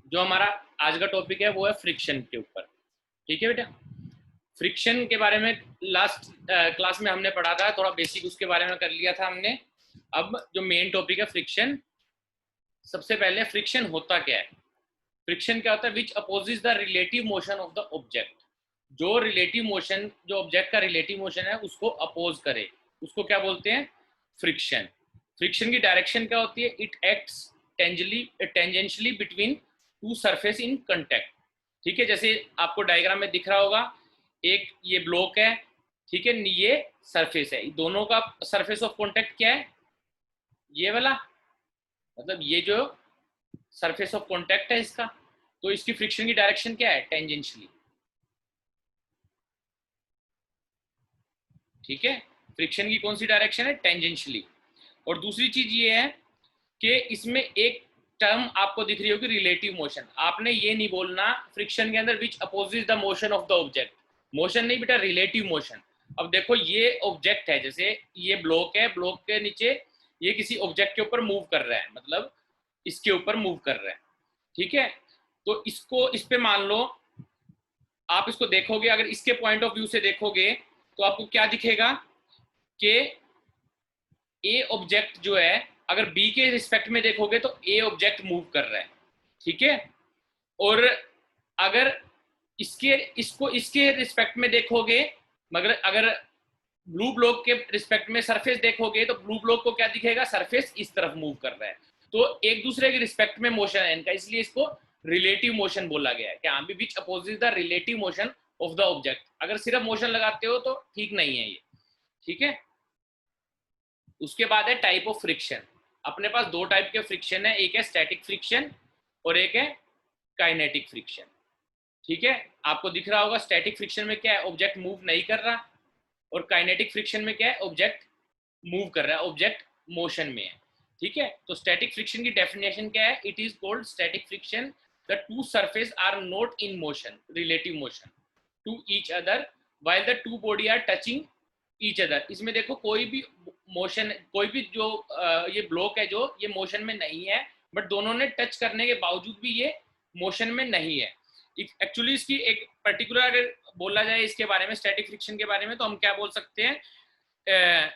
जो हमारा आज का टॉपिक है वो है फ्रिक्शन के ऊपर। ठीक है बेटा, फ्रिक्शन के बारे में लास्ट क्लास में हमने पढ़ा था, थोड़ा बेसिक उसके बारे में कर लिया था हमने। अब जो मेन टॉपिक है फ्रिक्शन, सबसे पहले फ्रिक्शन होता क्या है। फ्रिक्शन क्या होता है? Which opposes the relative motion of the object. जो रिलेटिव मोशन, जो ऑब्जेक्ट का रिलेटिव मोशन है उसको अपोज करे, उसको क्या बोलते हैं? फ्रिक्शन। फ्रिक्शन की डायरेक्शन क्या होती है? It acts tangentially between two surface in contact. ठीक है, जैसे आपको डायग्राम में दिख रहा होगा, एक ये ब्लॉक है, ठीक है, ये सरफेस है, दोनों का सरफेस ऑफ कांटेक्ट क्या है? ये वाला, मतलब ये जो सरफेस ऑफ कांटेक्ट है इसका, तो इसकी फ्रिक्शन की डायरेक्शन क्या है? टेंजेंशियली। ठीक है, फ्रिक्शन की कौन सी डायरेक्शन है? टेंजेंशियली। और दूसरी चीज ये है कि इसमें एक टर्म आपको दिख रही होगी, रिलेटिव मोशन। आपने ये नहीं बोलना फ्रिक्शन के अंदर which opposes the motion of the object, motion नहीं बेटा, रिलेटिव मोशन। अब देखो ये ऑब्जेक्ट है, जैसे ये ब्लॉक है, ब्लॉक के नीचे ये किसी ऑब्जेक्ट के ऊपर मूव कर रहा है, मतलब इसके ऊपर मूव कर रहा है। ठीक है, तो इसको इस पे मान लो आप इसको देखोगे, अगर इसके पॉइंट ऑफ व्यू से देखोगे तो आपको क्या दिखेगा कि ए ऑब्जेक्ट जो है, अगर बी के रिस्पेक्ट में देखोगे तो ए ऑब्जेक्ट मूव कर रहा है। ठीक है, और अगर इसके रिस्पेक्ट में देखोगे, मगर अगर ब्लू ब्लॉक के रिस्पेक्ट में सरफेस देखोगे तो ब्लू ब्लॉक को क्या दिखेगा? सरफेस इस तरफ मूव कर रहा है। तो एक दूसरे के रिस्पेक्ट में मोशन है इनका, इसलिए इसको रिलेटिव मोशन बोला गया है। क्या भी which opposite the relative motion of the object. अगर सिर्फ मोशन लगाते हो तो ठीक नहीं है ये। ठीक है, उसके बाद है टाइप ऑफ फ्रिक्शन। अपने पास दो टाइप के फ्रिक्शन है, एक है स्टैटिक फ्रिक्शन और एक है काइनेटिक फ्रिक्शन। ठीक है, आपको दिख रहा होगा स्टैटिक फ्रिक्शन में क्या है? ऑब्जेक्ट मूव नहीं कर रहा, और काइनेटिक फ्रिक्शन में क्या है? ऑब्जेक्ट मूव कर रहा है, ऑब्जेक्ट मोशन में है। ठीक है, तो स्टैटिक फ्रिक्शन की डेफिनेशन क्या है? It is called static friction the two surface are not in motion, relative motion to each other while the two body are touching each other. इसमें देखो कोई भी मोशन, कोई भी जो ये ब्लॉक है जो ये मोशन में नहीं है, बट दोनों ने टच करने के बावजूद भी ये मोशन में नहीं है। एक्चुअली इसकी एक पर्टिकुलर अगर बोला जाए इसके बारे में, स्टैटिक फ्रिक्शन के बारे में, तो हम क्या बोल सकते हैं?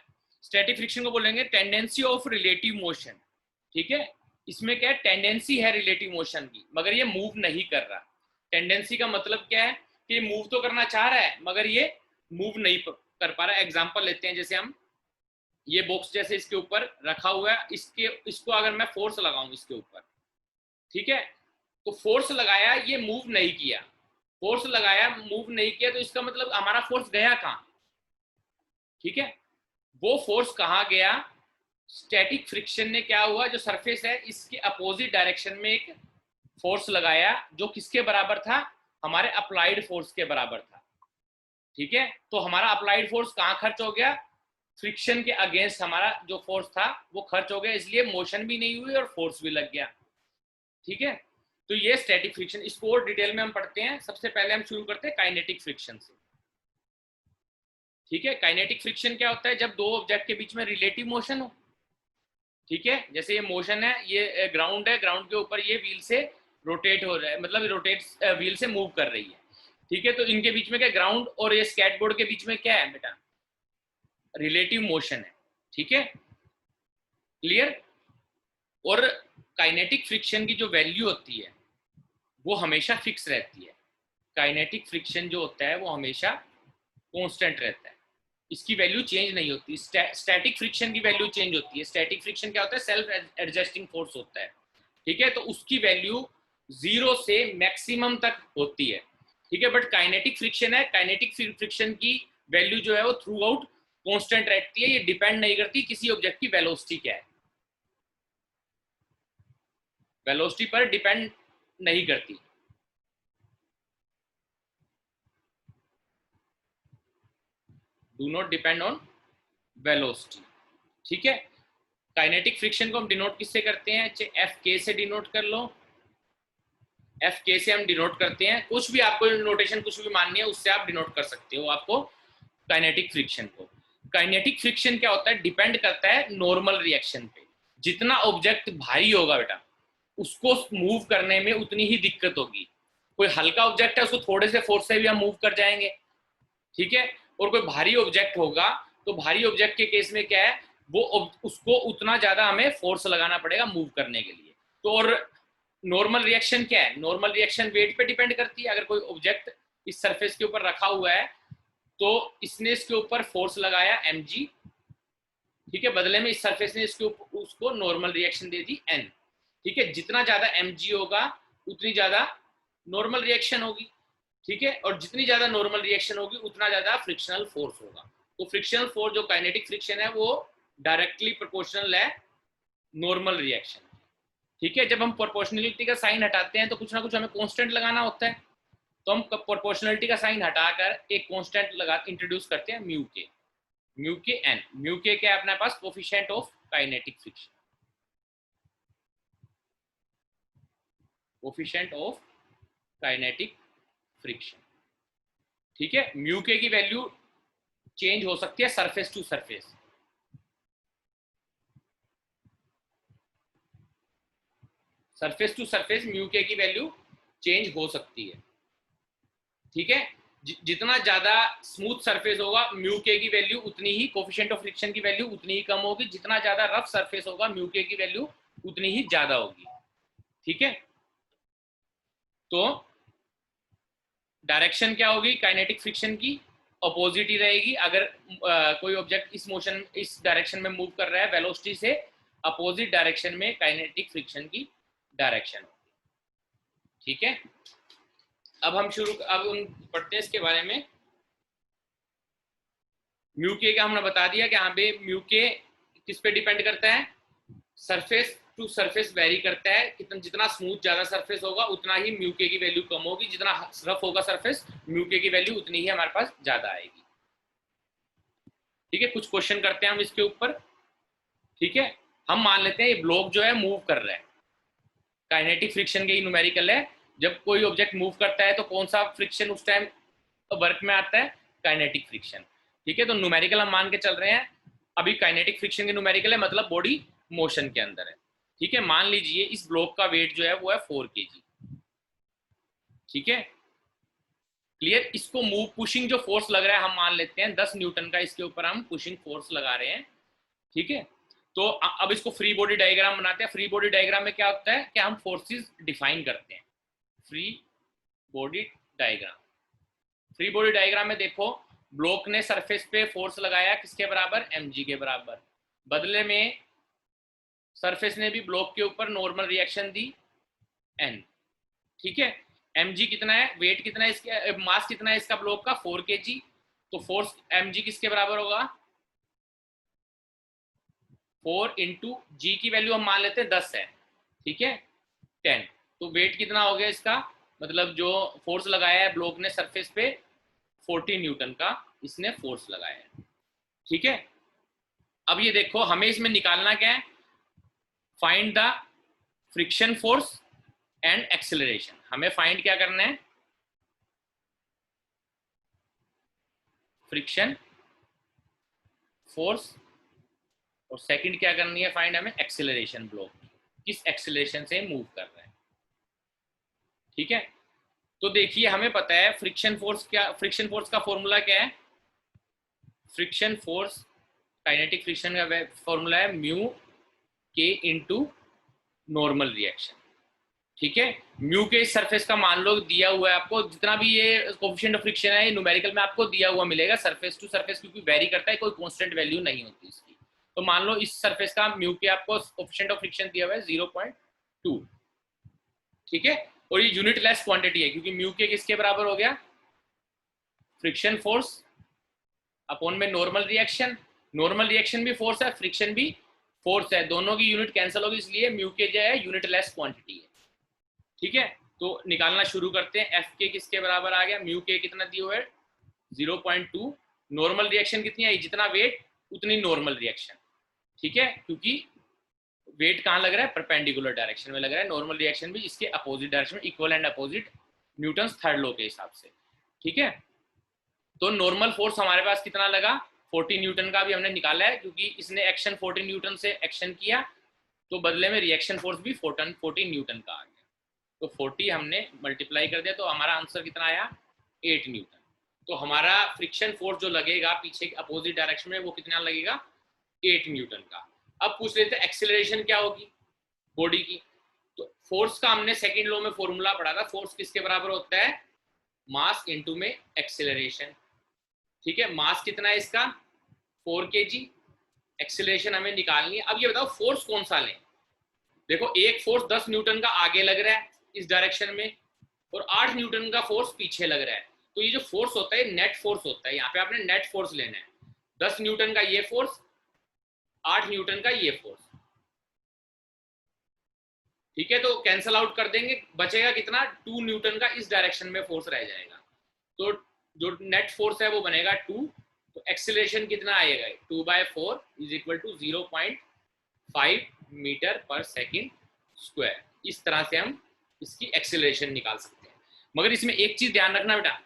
स्टैटिक फ्रिक्शन को बोलेंगे टेंडेंसी ऑफ रिलेटिव मोशन। ठीक है, इसमें क्या है? टेंडेंसी है रिलेटिव मोशन की, मगर ये मूव नहीं कर रहा। टेंडेंसी का मतलब क्या है? कि मूव तो करना चाह रहा है मगर ये मूव नहीं कर पा रहा है। एग्जांपल लेते हैं, जैसे हम ये बॉक्स जैसे इसके ऊपर रखा हुआ है, इसको अगर मैं फोर्स लगाऊं इसके ऊपर, ठीक है, तो फोर्स लगाया, ये मूव नहीं किया, फोर्स लगाया मूव नहीं किया, तो इसका मतलब हमारा फोर्स गया कहां? ठीक है, वो फोर्स कहां गया? स्टैटिक फ्रिक्शन ने क्या हुआ, जो सरफेस है इसके अपोजिट डायरेक्शन में एक फोर्स लगाया, जो किसके बराबर था? हमारे अप्लाइड फोर्स के बराबर था। ठीक है, तो हमारा अप्लाइड फोर्स कहां खर्च हो गया? फ्रिक्शन के अगेंस्ट हमारा जो फोर्स था वो खर्च हो गया, इसलिए मोशन भी नहीं हुई और फोर्स भी लग गया। ठीक है, तो ये स्टैटिक फ्रिक्शन, इसको और डिटेल में हम पढ़ते हैं। सबसे पहले हम शुरू करते हैं काइनेटिक फ्रिक्शन से। ठीक है, काइनेटिक फ्रिक्शन क्या होता है? जब दो ऑब्जेक्ट के बीच में रिलेटिव मोशन हो। ठीक है, जैसे ये मोशन है, ये ग्राउंड है, ग्राउंड के ऊपर ये व्हील से रोटेट हो रहा है, मतलब रोटेट व्हील से मूव कर रही है। ठीक है, तो इनके बीच में क्या? ग्राउंड और ये स्केटबोर्ड के बीच में क्या है बेटा? रिलेटिव मोशन है। ठीक है, क्लियर? और काइनेटिक फ्रिक्शन की जो वैल्यू होती है वो हमेशा फिक्स रहती है। काइनेटिक फ्रिक्शन जो होता है वो हमेशा कांस्टेंट रहता है, इसकी वैल्यू चेंज नहीं होती। स्टैटिक फ्रिक्शन की वैल्यू चेंज होती है। स्टैटिक फ्रिक्शन क्या होता है? सेल्फ एडजस्टिंग फोर्स होता है। ठीक है, तो उसकी वैल्यू 0 से मैक्सिमम तक होती है। ठीक है, बट काइनेटिक फ्रिक्शन है, काइनेटिक फ्रिक्शन की वैल्यू जो है वो थ्रू आउट कॉन्स्टेंट रहती है। ये डिपेंड नहीं करती किसी ऑब्जेक्ट की वेलोसिटी क्या है, वेलोसिटी पर डिपेंड नहीं करती। Do not depend on velocity. ठीक है, काइनेटिक फ्रिक्शन को हम डिनोट किससे करते हैं? एफ के से डिनोट कर लो। एफ के से हम डिनोट करते हैं, कुछ भी आपको नोटेशन कुछ भी माननी है उससे आप डिनोट कर सकते हो आपको काइनेटिक फ्रिक्शन को। काइनेटिक फ्रिक्शन क्या होता है? डिपेंड करता है नॉर्मल रिएक्शन पे। जितना ऑब्जेक्ट भारी होगा बेटा, उसको मूव करने में उतनी ही दिक्कत होगी। कोई हल्का ऑब्जेक्ट है, उसको थोड़े से फोर्स से भी हम मूव कर जाएंगे, ठीक है। और कोई भारी ऑब्जेक्ट होगा तो भारी ऑब्जेक्ट के केस में क्या है, वो उसको उतना ज्यादा हमें फोर्स लगाना पड़ेगा मूव करने के लिए। तो और नॉर्मल रिएक्शन क्या है, नॉर्मल रिएक्शन वेट पे डिपेंड करती है। अगर कोई ऑब्जेक्ट इस सरफेस के ऊपर रखा हुआ है तो इसने इसके ऊपर फोर्स लगाया mg, ठीक है, बदले में इस सरफेस ने इसके ऊपर उसको नॉर्मल रिएक्शन दे दी n, ठीक है। जितना ज्यादा mg होगा उतनी ज्यादा नॉर्मल रिएक्शन होगी, ठीक है। और जितनी ज्यादा नॉर्मल रिएक्शन होगी उतना ज्यादा फ्रिक्शनल फोर्स होगा। तो फ्रिक्शनल फोर्स जो काइनेटिक फ्रिक्शन है वो डायरेक्टली प्रोपोर्शनल है नॉर्मल रिएक्शन, ठीक है। जब हम प्रोपोर्शनलिटी का साइन हटाते हैं तो कुछ ना कुछ हमें कांस्टेंट लगाना होता है, तो हम प्रोपोर्शनलिटी का साइन हटाकर एक कांस्टेंट लगा इंट्रोड्यूस करते हैं म्यू के एन। म्यू के क्या है अपने पास, coefficient of kinetic friction, coefficient of kinetic friction, ठीक है। म्यू के की वैल्यू चेंज हो सकती है surface to surface, surface to surface mu के की वैल्यू चेंज हो सकती है, ठीक है। जितना ज्यादा स्मूथ सरफेस होगा म्यू के की वैल्यू उतनी ही, कोफिशिएंट ऑफ फ्रिक्शन की वैल्यू उतनी ही कम होगी। जितना ज्यादा रफ सरफेस होगा म्यू के की वैल्यू उतनी ही ज्यादा होगी, ठीक है। तो डायरेक्शन क्या होगी काइनेटिक फ्रिक्शन की, अपोजिट ही रहेगी। अगर कोई ऑब्जेक्ट इस डायरेक्शन में मूव कर रहा है वेलोसिटी से, अपोजिट डायरेक्शन में काइनेटिक फ्रिक्शन की डायरेक्शन होगी, ठीक है। अब हम पढ़ते हैं इसके बारे में। म्यू के का हमने बता दिया कि यहाँ पे म्यू के किस पे डिपेंड करता है, सरफेस टू सरफेस वेरी करता है। जितना स्मूथ ज्यादा सरफेस होगा उतना ही म्यू के की वैल्यू कम होगी, जितना रफ होगा सरफेस म्यू के की वैल्यू उतनी ही हमारे पास ज्यादा आएगी, ठीक है। कुछ क्वेश्चन करते हैं हम इसके ऊपर, ठीक है। हम मान लेते हैं ये ब्लॉक जो है मूव कर रहा है, काइनेटिक फ्रिक्शन के ही न्यूमेरिकल है। जब कोई ऑब्जेक्ट मूव करता है तो कौन सा फ्रिक्शन उस टाइम वर्क में आता है, काइनेटिक फ्रिक्शन, ठीक है। तो न्यूमेरिकल हम मान के चल रहे हैं, अभी काइनेटिक फ्रिक्शन के न्यूमेरिकल है, मतलब बॉडी मोशन के अंदर है, ठीक है। मान लीजिए इस ब्लॉक का वेट जो है वो है 4 kg, ठीक है, क्लियर। इसको मूव पुशिंग जो फोर्स लग रहा है हम मान लेते हैं 10 न्यूटन का, इसके ऊपर हम पुशिंग फोर्स लगा रहे हैं, ठीक है। तो अब इसको फ्री बॉडी डायग्राम बनाते हैं। फ्री बॉडी डायग्राम में क्या होता है कि हम फोर्सेस डिफाइन करते हैं। Free body diagram, free body diagram में देखो ब्लॉक ने सरफेस पे फोर्स लगाया किसके बराबर, mg के बराबर, बदले में सरफेस ने भी ब्लॉक के ऊपर नॉर्मल रिएक्शन दी n, ठीक है। mg कितना है, वेट कितना है इसके, मास कितना है इसका ब्लॉक का 4 kg, तो फोर्स mg किसके बराबर होगा 4 इंटू जी की वैल्यू हम मान लेते हैं 10 है, ठीक है, 10। तो वेट कितना हो गया इसका, मतलब जो फोर्स लगाया है ब्लॉक ने सरफेस पे 40 न्यूटन का इसने फोर्स लगाया है, ठीक है। अब ये देखो हमें इसमें निकालना क्या है, find the friction force and acceleration. हमें फाइंड क्या करना है, फ्रिक्शन फोर्स, और सेकंड क्या करनी है फाइंड हमें एक्सेलरेशन, ब्लॉक किस एक्सेलरेशन से मूव कर रहा है, ठीक है। तो देखिए हमें पता है फ्रिक्शन फोर्स क्या, फ्रिक्शन फोर्स का फॉर्मूला क्या है, फ्रिक्शन फोर्स काइनेटिक फ्रिक्शन का फॉर्मूला है म्यू के इंटू नॉर्मल रिएक्शन, ठीक है। म्यू के इस सरफेस का मान लो दिया हुआ है आपको, जितना भी ये कोफिशिएंट ऑफ फ्रिक्शन है ये न्यूमेरिकल में आपको दिया हुआ मिलेगा, सरफेस टू सरफेस क्योंकि वेरी करता है, कोई कांस्टेंट वैल्यू नहीं होती इसकी। तो मान लो इस सरफेस का म्यू के आपको कोफिशिएंट ऑफ फ्रिक्शन दिया हुआ है 0.2, ठीक है। और ये यूनिट लेस क्वांटिटी है क्योंकि म्यू के किसके बराबर हो गया, फ्रिक्शन फोर्स अपॉन में नॉर्मल रिएक्शन, नॉर्मल रिएक्शन भी फोर्स है, फ्रिक्शन भी फोर्स है, दोनों की यूनिट कैंसिल होगी, इसलिए म्यू के जो है यूनिट लेस क्वांटिटी है, ठीक है। तो निकालना शुरू करते हैं, एफ के किसके बराबर आ गया, म्यू के कितना दिया हुआ है 0.2, नॉर्मल रिएक्शन कितनी आई, जितना वेट उतनी नॉर्मल रिएक्शन, ठीक है, क्योंकि वेट कहाँ लग रहा है, परपेंडिकुलर डायरेक्शन में लग रहा है, नॉर्मल रिएक्शन भी इसके अपोजिट डायरेक्शन में, equal and opposite Newton's third law के हिसाब से, ठीक है। तो नॉर्मल फोर्स हमारे पास कितना लगा 40 न्यूटन का भी हमने निकाला है, क्योंकि इसने एक्शन 40 न्यूटन से एक्शन किया, तो बदले में रिएक्शन फोर्स भी 14 न्यूटन का आ गया। तो 40 हमने मल्टीप्लाई कर दिया तो हमारा आंसर कितना आया 8 न्यूटन। तो हमारा फ्रिक्शन फोर्स जो लगेगा पीछे अपोजिट डायरेक्शन में वो कितना लगेगा 8 न्यूटन का। अब पूछ लेते हैं एक्सेलरेशन क्या होगी बॉडी की। तो फोर्स का हमने सेकंड लॉ में फॉर्मूला पढ़ा था, फोर्स किसके बराबर होता है मास इनटू में एक्सेलरेशन। ठीक है, मास कितना है इसका 4 kg, एक्सेलरेशन हमें निकालनी है। अब ये बताओ फोर्स कौन सा लें। देखो एक फोर्स 10 न्यूटन का आगे लग रहा है इस डायरेक्शन में और 8 न्यूटन का फोर्स पीछे लग रहा है। तो ये जो फोर्स होता है नेट फोर्स होता है, यहाँ पे आपने नेट फोर्स लेना है। 10 न्यूटन का ये फोर्स, 8 न्यूटन का ये फोर्स। ठीक है, तो कैंसल आउट कर देंगे, बचेगा कितना 2 न्यूटन का इस डायरेक्शन में फोर्स रह जाएगा। तो जो नेट फोर्स है वो बनेगा 2। तो एक्सेलरेशन कितना आएगा 2/4 इज इक्वल टू 0.5 मीटर पर सेकेंड स्क्वायर। इस तरह से हम इसकी एक्सेलरेशन निकाल सकते हैं। मगर इसमें एक चीज ध्यान रखना बेटा,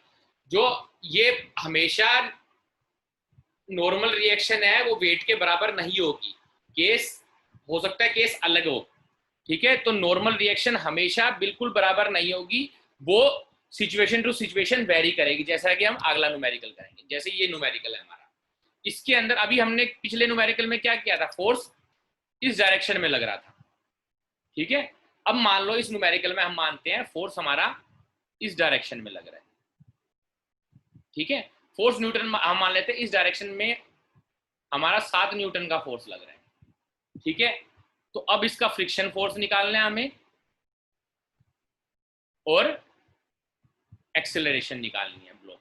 जो ये हमेशा नॉर्मल रिएक्शन है वो वेट के बराबर नहीं होगी, केस हो सकता है केस अलग हो। ठीक है, तो नॉर्मल रिएक्शन हमेशा बिल्कुल बराबर नहीं होगी, वो सिचुएशन टू सिचुएशन वेरी करेगी, जैसा कि हम अगला न्यूमेरिकल करेंगे। जैसे ये न्यूमेरिकल है हमारा, इसके अंदर अभी हमने पिछले न्यूमेरिकल में क्या किया था, फोर्स इस डायरेक्शन में लग रहा था। ठीक है, अब मान लो इस न्यूमेरिकल में हम मानते हैं फोर्स हमारा इस डायरेक्शन में लग रहा है। ठीक है, फोर्स न्यूटन हम मान लेते हैं इस डायरेक्शन में हमारा 7 न्यूटन का फोर्स लग रहा है। ठीक है, तो अब इसका फ्रिक्शन फोर्स निकालना है हमें और एक्सेलरेशन निकालनी है ब्लॉक।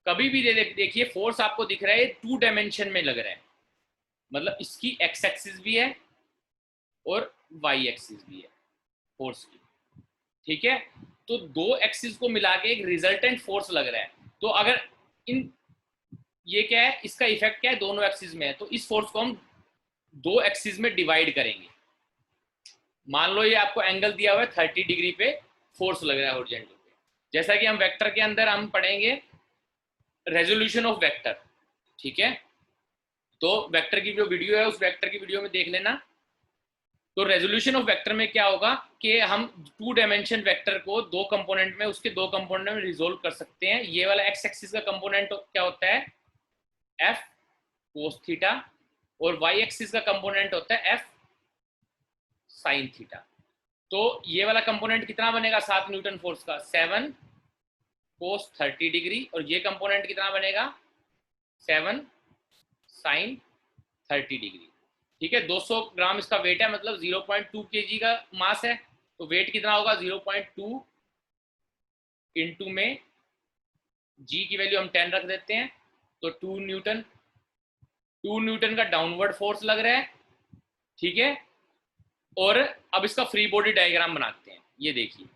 कभी भी देखिए फोर्स आपको दिख रहा है 2 डायमेंशन में लग रहा है, मतलब इसकी एक्स एक्सिस भी है और वाई एक्सिस भी है फोर्स की। ठीक है, तो 2 एक्सिस को मिला के एक रिजल्टेंट फोर्स लग रहा है। तो अगर इन ये क्या है, इसका इफेक्ट क्या है दोनों एक्सिस में है, तो इस फोर्स को हम 2 एक्सिस में डिवाइड करेंगे। मान लो ये आपको एंगल दिया हुआ है 30 डिग्री पे फोर्स लग रहा है हॉरिजॉन्टल पे। जैसा कि हम वेक्टर के अंदर हम पढ़ेंगे रेजोल्यूशन ऑफ वेक्टर। ठीक है, तो वेक्टर की जो वीडियो है उस वेक्टर की वीडियो में देख लेना। तो रेजोल्यूशन ऑफ वेक्टर में क्या होगा कि हम 2 डायमेंशन वेक्टर को 2 कंपोनेंट में, उसके 2 कंपोनेंट में रिजोल्व कर सकते हैं। ये वाला एक्स एक्सिस का कंपोनेंट क्या होता है एफ कोस थीटा और वाई एक्सिस का कंपोनेंट होता है एफ साइन थीटा। तो ये वाला कंपोनेंट कितना बनेगा 7 न्यूटन फोर्स का 7 कोस 30 डिग्री, और ये कंपोनेंट कितना बनेगा 7 साइन 30 डिग्री। ठीक है, 200 ग्राम इसका वेट है, मतलब 0.2 kg का मास है। तो वेट कितना होगा 0.2 इंटू में जी की वैल्यू हम 10 रख देते हैं, तो 2 न्यूटन। 2 न्यूटन का डाउनवर्ड फोर्स लग रहा है। ठीक है, और अब इसका फ्री बॉडी डायग्राम बनाते हैं। ये देखिए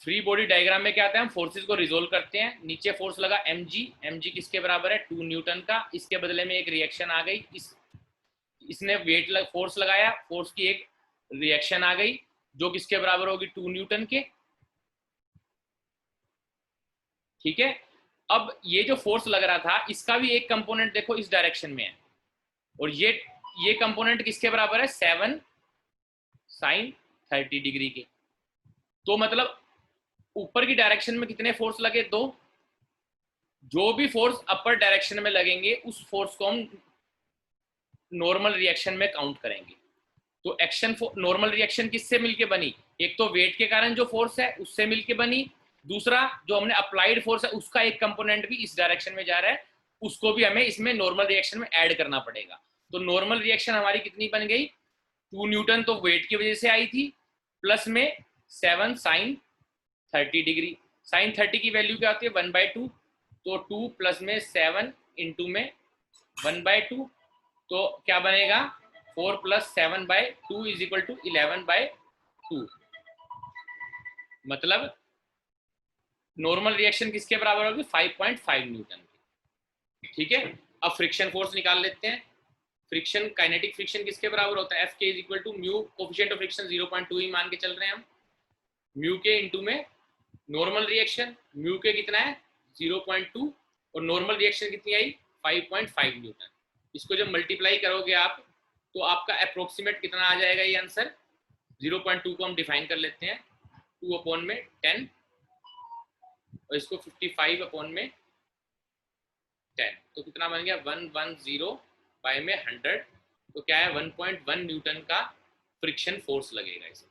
फ्री बॉडी डायग्राम में क्या आता है, हम फोर्सेस को रिजोल्व करते हैं। नीचे फोर्स लगा mg किसके बराबर है 2 न्यूटन का। इसके बदले में एक रिएक्शन आ गई, इसने वेट फोर्स लगाया, फोर्स की एक रिएक्शन आ गई जो किसके बराबर होगी 2 न्यूटन के। ठीक है, अब ये जो फोर्स लग रहा था इसका भी एक कंपोनेंट देखो इस डायरेक्शन में है, और ये कंपोनेंट किसके बराबर है 7 साइन 30 डिग्री के। तो मतलब ऊपर की डायरेक्शन में कितने फोर्स लगे 2। जो भी फोर्स अपर डायरेक्शन में लगेंगे उस फोर्स को हम नॉर्मल रिएक्शन में काउंट करेंगे। तो एक्शन नॉर्मल रिएक्शन किससे मिलके बनी, एक तो वेट के कारण जो फोर्स है उससे मिलके बनी, दूसरा जो हमने अप्लाइड फोर्स है उसका एक कंपोनेंट भी इस डायरेक्शन में जा रहा है, उसको भी हमें इसमें नॉर्मल रिएक्शन में ऐड करना पड़ेगा। तो नॉर्मल रिएक्शन हमारी कितनी बन गई 2 न्यूटन, तो वेट की वजह से आई थी, प्लस में 7 साइन 30 डिग्री। साइन 30 की वैल्यू क्या होती है 1/2, तो 2 प्लस में 7 इंटू में 1/2, तो क्या बनेगा 4 प्लस 7/2 इज इक्वल टू 11/2। मतलब नॉर्मल रिएक्शन किसके बराबर होगी 5.5 न्यूटन की। ठीक है, अब फ्रिक्शन फोर्स निकाल लेते हैं। फ्रिक्शन काइनेटिक फ्रिक्शन किसके बराबर होता है F K is equal to mu, coefficient of friction 0.2 ही मान के चल रहे हैं हम, म्यू के इंटू में नॉर्मल रिएक्शन, म्यू के कितना है 0.2 और नॉर्मल रिएक्शन कितनी आई 5.5 न्यूटन। इसको जब मल्टीप्लाई करोगे आप तो आपका अप्रोक्सीमेट कितना आ जाएगा ये आंसर? 0.2 को हम डिफाइन कर लेते हैं, 2 अपॉन में 10 और इसको 55 अपॉन में 10, तो कितना बन गया 110 बाय में 100, तो क्या है 1.1 न्यूटन का फ्रिक्शन फोर्स लगेगा इसमें।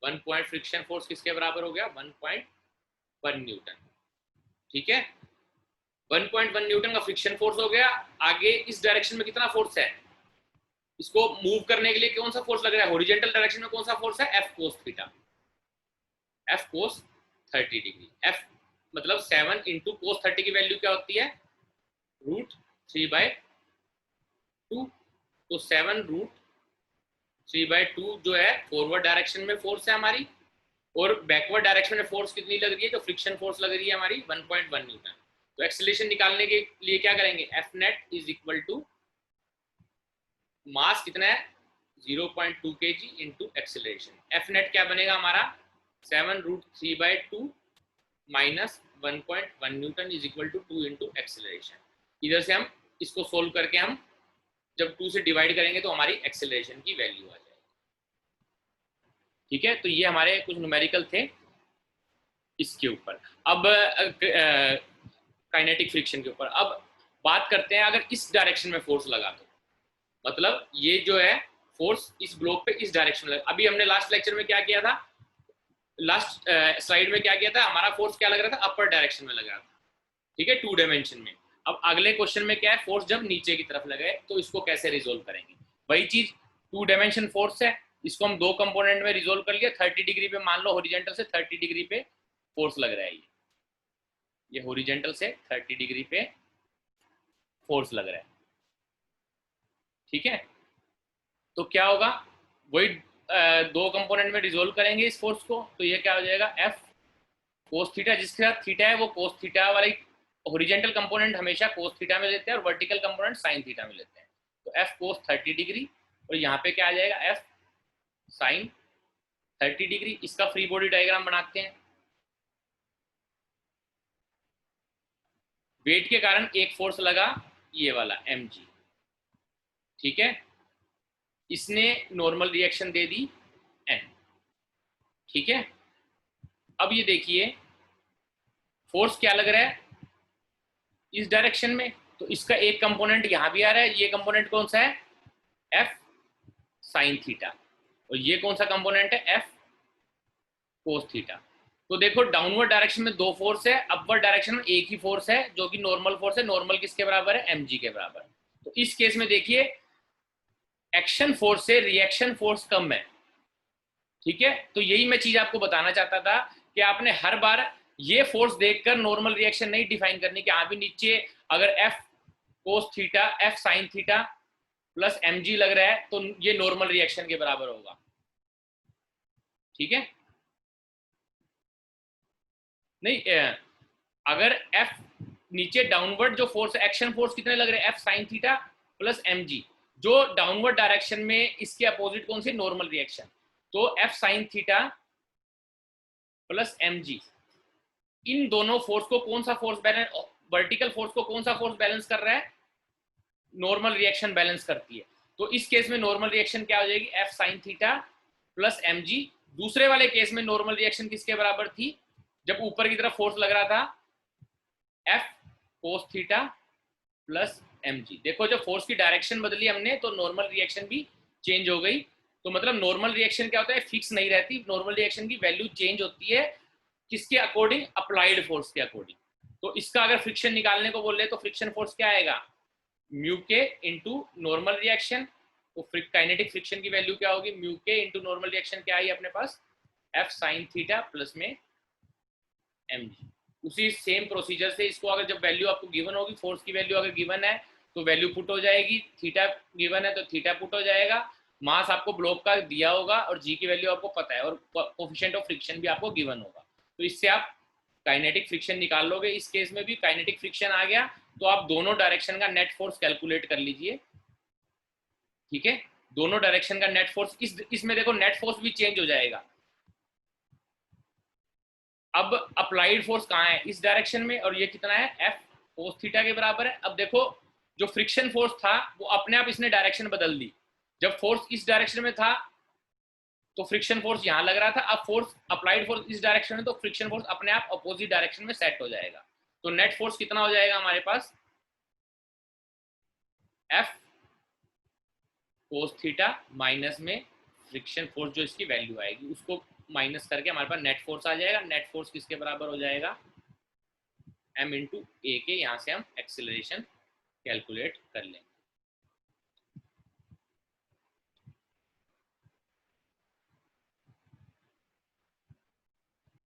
1 पॉइंट फ्रिक्शन फोर्स किसके बराबर हो गया? 1.1 न्यूटन। ठीक है, 1.1 न्यूटन का फ्रिक्शन फोर्स हो गया। आगे इस डायरेक्शन में कितना फोर्स है? इसको मूव करने के लिए कौन सा फोर्स लग रहा है? हॉरिजॉन्टल डायरेक्शन में कौन सा फोर्स है? F cos theta, F cos 30 degree. F मतलब 7 इंटू cos 30 की वैल्यू क्या होती है? √3/2। तो 7 √3/2 जो है फॉरवर्ड डायरेक्शन में फोर्स है हमारी, और बैकवर्ड डायरेक्शन में फोर्स कितनी लग रही है? जो फ्रिक्शन फोर्स लग रही है हमारी 1.1 न्यूटन। तो एक्सेलरेशन निकालने के लिए क्या करेंगे? F net is equal to mass कितना है 0.2 kg into acceleration. F net क्या बनेगा हमारा? 7 √3/2 minus 1.1 newton is equal to 2 into acceleration. इधर से हम इसको सोल्व करके हम जब 2 से डिवाइड करेंगे तो हमारी एक्सेलरेशन की वैल्यू आ जाएगी। ठीक है, तो ये हमारे कुछ न्यूमेरिकल थे इसके ऊपर। अब काइनेटिक फ्रिक्शन के ऊपर अब बात करते हैं। अगर इस डायरेक्शन में फोर्स लगा तो मतलब ये जो है फोर्स इस ब्लॉक पे इस डायरेक्शन में लगा। अभी हमने लास्ट लेक्चर में क्या किया था? लास्ट स्लाइड में क्या किया था? हमारा फोर्स क्या लग रहा था? अपर डायरेक्शन में लगा था। ठीक है, 2 डायमेंशन में। अब अगले क्वेश्चन में क्या है? फोर्स जब नीचे की तरफ लगे तो इसको कैसे रिजोल्व करेंगे? वही चीज, 2 डायमेंशन फोर्स है, इसको हम 2 कंपोनेंट में रिजोल्व कर लिया। 30 डिग्री पे मान लो हॉरिजॉन्टल से 30 डिग्री पे फोर्स लग रहा है। ये हॉरिजॉन्टल से 30 डिग्री पे फोर्स लग रहा है। ठीक है, तो क्या होगा? वही 2 कंपोनेंट में रिजोल्व करेंगे इस फोर्स को, तो ये क्या हो जाएगा? F cos थीटा, जिसके साथ थीटा है वो cos थीटा वाली हॉरिजॉन्टल कंपोनेंट हमेशा cos थीटा में लेते हैं और वर्टिकल कंपोनेंट sin थीटा में लेते हैं। तो F cos 30 डिग्री और यहाँ पे क्या आ जाएगा? F sin 30 degree. इसका फ्री बॉडी डायग्राम बनाते हैं। वेट के कारण एक फोर्स लगा, ये वाला mg। ठीक है, इसने नॉर्मल रिएक्शन दे दी n। ठीक है, अब ये देखिए फोर्स क्या लग रहा है इस डायरेक्शन में, तो इसका एक कंपोनेंट यहां भी आ रहा है। ये कंपोनेंट कौन सा है? F sin theta. और ये कौन सा कंपोनेंट है? F cos theta. तो देखो डाउनवर्ड डायरेक्शन में 2 फोर्स है, अपवर्ड डायरेक्शन में एक ही फोर्स है जो कि नॉर्मल फोर्स है। नॉर्मल किसके बराबर है? mg के बराबर। तो इस केस में देखिए एक्शन फोर्स से रिएक्शन फोर्स कम है। ठीक है, तो यही मैं चीज आपको बताना चाहता था कि आपने हर बार ये फोर्स देखकर नॉर्मल रिएक्शन नहीं डिफाइन करनी कि आप भी नीचे अगर F cos theta F sin theta plus mg लग रहा है तो ये नॉर्मल रिएक्शन के बराबर होगा। ठीक है, नहीं अगर F नीचे डाउनवर्ड जो फोर्स एक्शन फोर्स कितने लग रहे हैं? F sin theta plus mg। जो डाउनवर्ड डायरेक्शन में इसके अपोजिट कौन सी? Normal reaction. तो F sin theta plus mg, इन दोनों फोर्स को कौन सा फोर्स बैलेंस, वर्टिकल फोर्स को कौन सा फोर्स बैलेंस कर रहा है? नॉर्मल रिएक्शन बैलेंस करती है। तो इस केस में नॉर्मल रिएक्शन क्या हो जाएगी? F sin theta plus mg। दूसरे वाले केस में नॉर्मल रिएक्शन किसके बराबर थी? जब ऊपर की तरफ फोर्स लग रहा था F cos theta plus mg। देखो जब फोर्स की डायरेक्शन बदली हमने तो नॉर्मल रिएक्शन भी चेंज हो गई। तो मतलब नॉर्मल रिएक्शन क्या होता है? फिक्स नहीं रहती। नॉर्मल रिएक्शन की वैल्यू चेंज होती है किसके अकॉर्डिंग? अप्लाइड फोर्स के अकॉर्डिंग। तो इसका अगर फ्रिक्शन निकालने को बोल रहे तो फ्रिक्शन फोर्स क्या आएगा? म्यू के इंटू नॉर्मल रिएक्शन। तो काइनेटिक फ्रिक्शन की वैल्यू क्या होगी? म्यू के इंटू नॉर्मल रिएक्शन क्या आई अपने पास? F sin थीटा प्लस में mg। उसी सेम प्रोसीजर से इसको अगर जब वैल्यू आपको गिवन होगी, फोर्स की वैल्यू अगर गिवन है तो वैल्यू पुट हो जाएगी, थीटा गिवन है तो थीटा पुट हो जाएगा, मास आपको ब्लॉक का दिया होगा और जी की वैल्यू आपको पता है और कोफिशिएंट ऑफ फ्रिक्शन भी आपको गिवन होगा। तो इससे आप काइनेटिक फ्रिक्शन निकाल लोगे। इस केस में भी काइनेटिक फ्रिक्शन आ गया तो आप दोनों डायरेक्शन का नेट फोर्स कैलकुलेट कर लीजिए। ठीक है, दोनों डायरेक्शन का नेट फोर्स, इसमें देखो नेट फोर्स भी चेंज हो जाएगा। अब अप्लाइड फोर्स कहाँ है? इस डायरेक्शन में, और ये कितना है? F cos थीटा के बराबर है। अब देखो जो फ्रिक्शन फोर्स था वो अपने आप इसने डायरेक्शन बदल दी। जब फोर्स इस डायरेक्शन में था तो फ्रिक्शन फोर्स यहां लग रहा था, अब फोर्स अप्लाइड फोर्स इस डायरेक्शन में, तो फ्रिक्शन फोर्स अपने आप अपोजिट डायरेक्शन में सेट हो जाएगा। तो नेट फोर्स कितना हो जाएगा हमारे पास, एफ कोस थीटा माइनस में फ्रिक्शन फोर्स जो इसकी वैल्यू आएगी उसको माइनस करके हमारे पास नेट फोर्स आ जाएगा। नेट फोर्स किसके बराबर हो जाएगा, m इंटू ए के, यहां से हम एक्सेलरेशन कैलकुलेट कर लेंगे।